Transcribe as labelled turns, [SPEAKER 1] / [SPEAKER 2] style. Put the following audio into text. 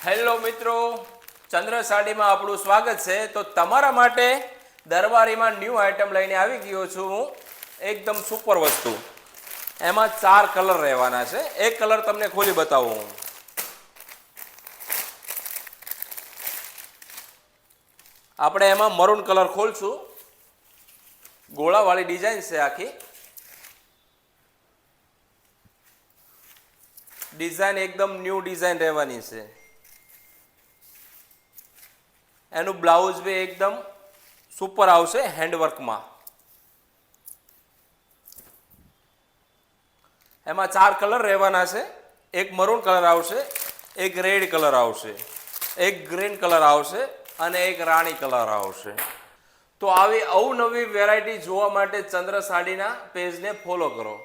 [SPEAKER 1] Hello મિત્રો, ચંદ્ર સાડીમાં આપણું સ્વાગત છે। તો તમારા માટે દરબારીમાં ન્યૂ આઇટમ લઈને આવી ગયો છું હું। એકદમ સુપર વસ્તુ, એમાં 4 કલર રહેવાના છે। એક કલર તમને ખોલી બતાવું હું। આપણે એમાં મરૂન કલર ખોલશું। ગોળાવાળી ડિઝાઇન છે આખી। ડિઝાઇન એકદમ ન્યૂ ડિઝાઇન રહેવાની છે। એનું બ્લાઉઝ બી એકદમ સુપર આવશે હેન્ડવર્કમાં। એમાં 4 કલર રહેવાના છે। એક મરૂન કલર આવશે, એક રેડ કલર આવશે, એક ગ્રીન કલર આવશે અને એક રાણી કલર આવશે। તો આવી અવનવી વેરાયટી જોવા માટે ચંદ્ર સાડીના પેજને ફોલો કરો।